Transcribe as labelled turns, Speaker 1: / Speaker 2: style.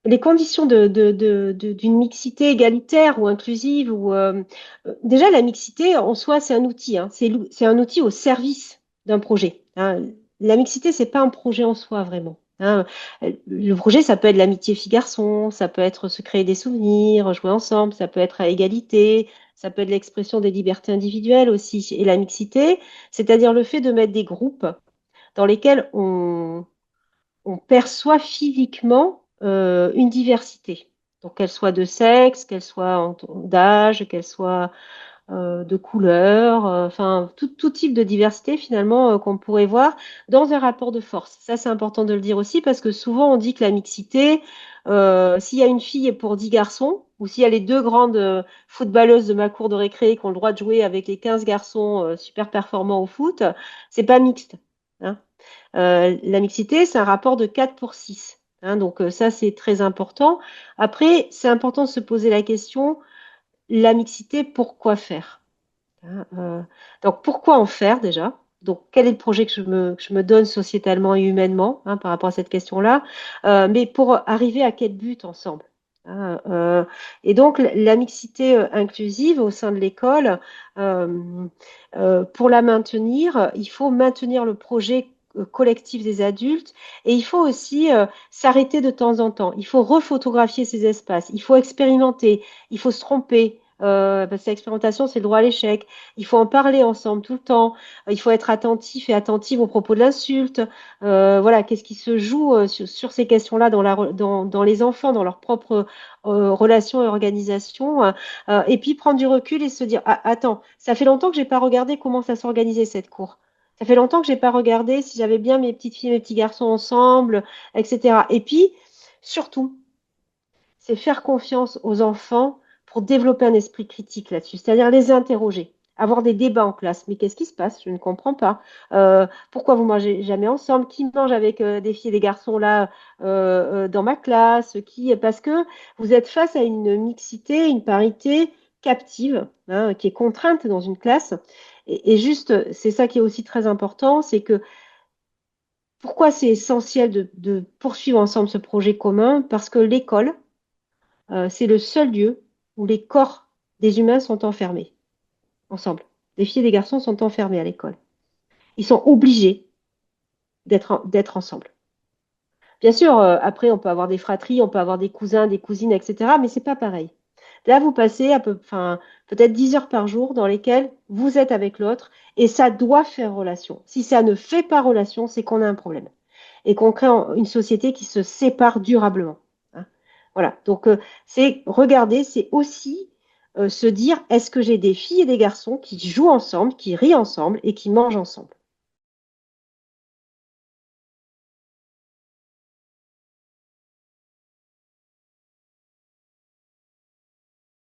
Speaker 1: les conditions d'une mixité égalitaire ou inclusive, déjà la mixité en soi, c'est un outil, hein, c'est un outil au service d'un projet, hein. La mixité, c'est pas un projet en soi vraiment, hein. Le projet, ça peut être l'amitié fille-garçon, ça peut être se créer des souvenirs, jouer ensemble, ça peut être à égalité, ça peut être l'expression des libertés individuelles aussi. Et la mixité, c'est-à-dire le fait de mettre des groupes dans lesquels on perçoit physiquement une diversité. Donc qu'elle soit de sexe, qu'elle soit d'âge, qu'elle soit de couleur, enfin tout type de diversité finalement qu'on pourrait voir dans un rapport de force. Ça c'est important de le dire aussi parce que souvent on dit que la mixité, s'il y a une fille pour 10 garçons, ou s'il y a les deux grandes footballeuses de ma cour de récré qui ont le droit de jouer avec les 15 garçons super performants au foot, c'est pas mixte, hein. La mixité, c'est un rapport de 4 pour 6, hein, donc ça, c'est très important. Après, c'est important de se poser la question, la mixité, pourquoi faire, hein, donc, pourquoi en faire déjà? Donc, quel est le projet que je me donne sociétalement et humainement, hein, par rapport à cette question-là? Mais pour arriver à quel but ensemble? Hein, et donc, la mixité inclusive au sein de l'école, euh, pour la maintenir, il faut maintenir le projet collectif des adultes et il faut aussi s'arrêter de temps en temps. Il faut refotographier ces espaces, il faut expérimenter, il faut se tromper. Parce que l'expérimentation, c'est le droit à l'échec. Il faut en parler ensemble tout le temps. Il faut être attentif et attentive aux propos de l'insulte. Voilà, qu'est-ce qui se joue sur ces questions-là dans les enfants, dans leurs propres relations et organisations. Et puis prendre du recul et se dire, ah, attends, ça fait longtemps que j'ai pas regardé comment ça s'organisait cette cour. Ça fait longtemps que j'ai pas regardé si j'avais bien mes petites filles et mes petits garçons ensemble, etc. Et puis, surtout, c'est faire confiance aux enfants pour développer un esprit critique là-dessus, c'est-à-dire les interroger, avoir des débats en classe. Mais qu'est-ce qui se passe? Je ne comprends pas. Pourquoi vous mangez jamais ensemble? Qui mange avec des filles et des garçons là dans ma classe? Parce que vous êtes face à une mixité, une parité captive, hein, qui est contrainte dans une classe. Et juste, c'est ça qui est aussi très important, c'est que pourquoi c'est essentiel de poursuivre ensemble ce projet commun? Parce que l'école, c'est le seul lieu où les corps des humains sont enfermés ensemble. Les filles et les garçons sont enfermés à l'école. Ils sont obligés d'être ensemble. Bien sûr, après, on peut avoir des fratries, on peut avoir des cousins, des cousines, etc. Mais c'est pas pareil. Là, vous passez enfin, peut-être 10 heures par jour dans lesquelles vous êtes avec l'autre et ça doit faire relation. Si ça ne fait pas relation, c'est qu'on a un problème et qu'on crée une société qui se sépare durablement, hein. Voilà. Donc, c'est regarder, c'est aussi se dire, est-ce que j'ai des filles et des garçons qui jouent ensemble, qui rient ensemble et qui mangent ensemble?